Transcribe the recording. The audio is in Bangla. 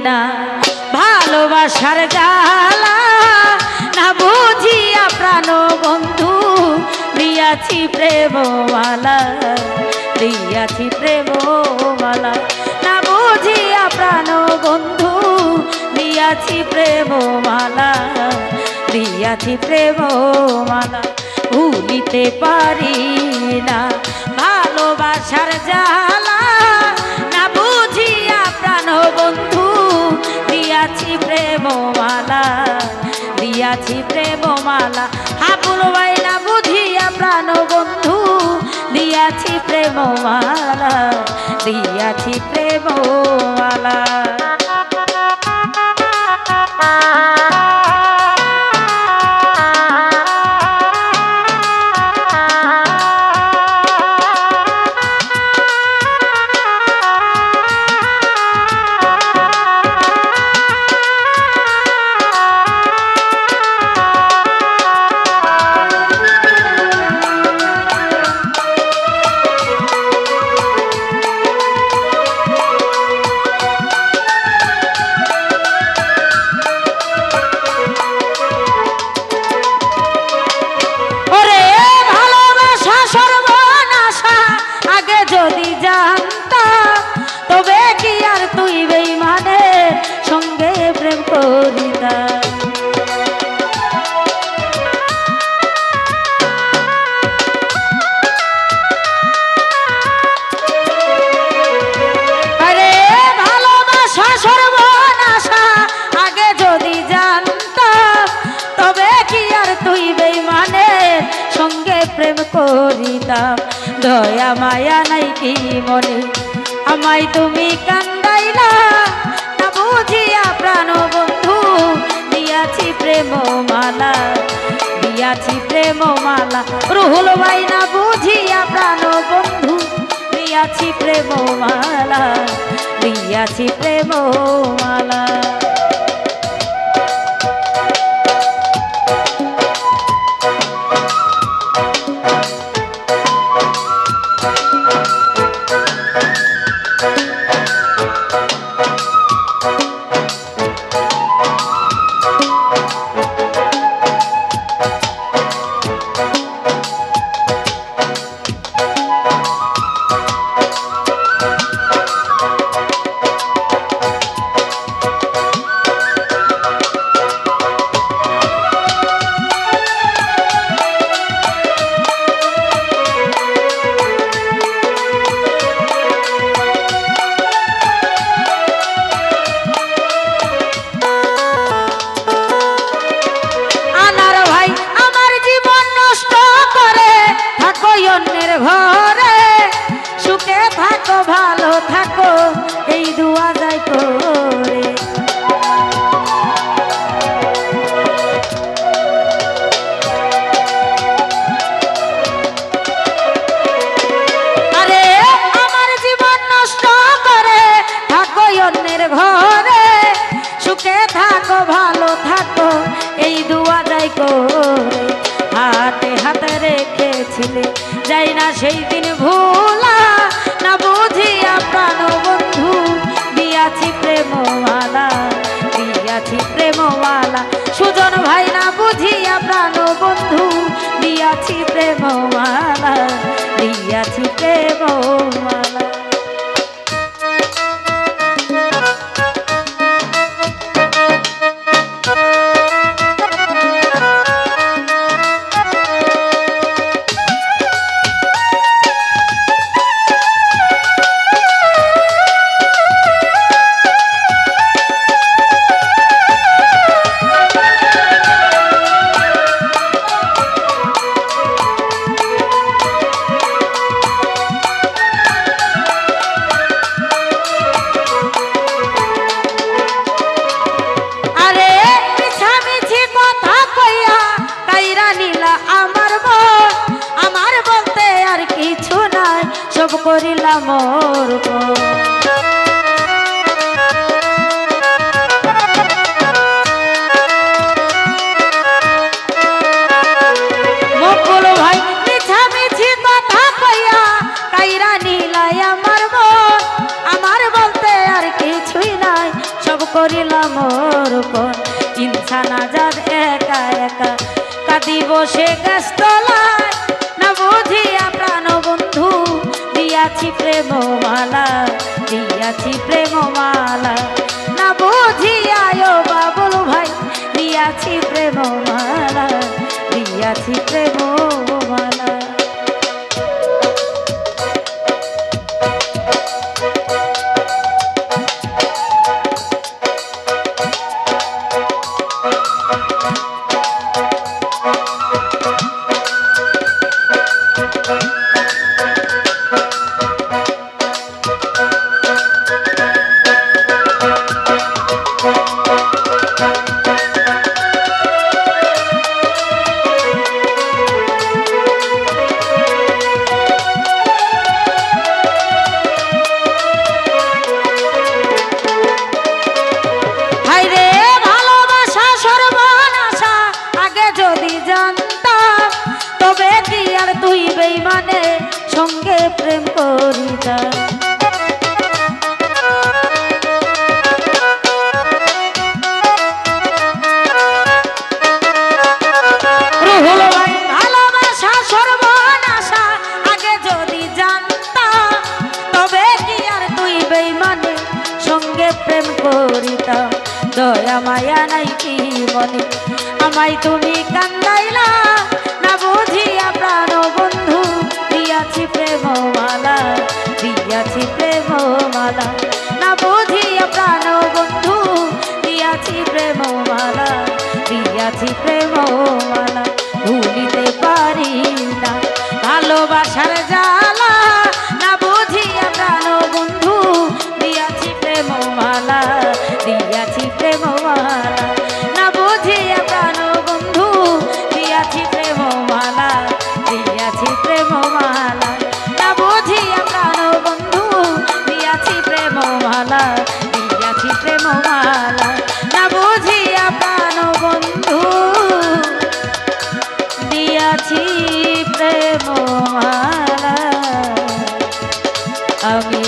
না ভালোবাসার জ্বালা না বুঝিয়া প্রাণ বন্ধু দিয়াছি প্রেমমালা দিয়াছি প্রেমমালা না বুঝিয়া প্রাণ বন্ধু দিয়াছি প্রেমমালা দিয়াছি প্রেমমালা ভুলিতে পারি না ভালোবাসার জ্বালা না বুঝিয়া প্রাণ বন্ধু দিয়াছি প্রেমমালা দিয়াছি প্রেমমালা হাবুল ভাই না বুঝিয়া প্রাণ বন্ধু দিয়াছি প্রেমমালা দিয়াছি প্রেমমালা প্রেম করিতাম দয়া মায়া নাই কি মনে আমায় তুমি কান্দাইলা না বুঝিয়া প্রাণ বন্ধু দিয়াছি প্রেমমালা দিয়াছি প্রেমমালা রুহুল ভাই না বুঝিয়া প্রাণ বন্ধু দিয়াছি প্রেমমালা দিয়াছি প্রেমমালা ঘরে সুখে থাকো ভালো থাকো এই দুয়া যাই করে আরে আমার জীবন নষ্ট করে থাকো অন্যের ঘরে সুখে থাকো ভালো থাকো এই দুয়া যাই করে হাতে হাতে রেখেছিলে যাই না সেই দিন ভোলা না বুঝিয়া প্রাণ বন্ধু দিয়াছি প্রেমমালা দিয়াছি প্রেমমালা সুজন ভাই না বুঝিয়া প্রাণ বন্ধু দিয়াছি প্রেমমালা দিয়াছি প্রেমমালা করিলাম মোর মকবুল ভাই মিছামিছি কথা কইয়া কাইরা নিলাই আমার বলতে আর কিছুই নাই সব করিলাম মোর উপর ইনসান আজাদ একা একা কাঁদি বসে গাছ তলায় না বুঝিয়া প্রাণ বন্ধু দিয়াছি প্রেম মালা দিয়াছি প্রেম মালা না বুঝিয়া ও বাবুল ভাই দিয়াছি প্রেম মালা দিয়াছি প্রেম মালা। মানে সঙ্গে প্রেম করিতা ভালোবাসা সর্বনাশা আগে যদি জানতাম তবে কি আর তুই বেইমানে সঙ্গে প্রেম করিতা দয়া মায়া নাই কি মনে আমায় তুমি কান্দাইলা না বুঝিয়া প্রাণ বন্ধু দিয়াছি প্রেম মালা দিয়াছি প্রেম মালা না বুঝিয়া প্রাণ বন্ধু দিয়াছি প্রেম মালা দিয়াছি প্রেম মালা ভুলিতে পারি না ভালোবাসার জ্বালা না বুঝিয়া প্রাণ বন্ধু দিয়াছি প্রেম মালা দিয়াছি প্রেম মালা না বুঝিয়া প্রাণ বন্ধু দিয়াছি প্রেম মালা দিয়াছি প্রেম মালা না বুঝিয়া প্রাণ বন্ধু দিয়াছি প্রেম মালা দিয়াছি প্রেম মালা না বুঝিয়া প্রাণ বন্ধু দিয়াছি প্রেম মালা আমি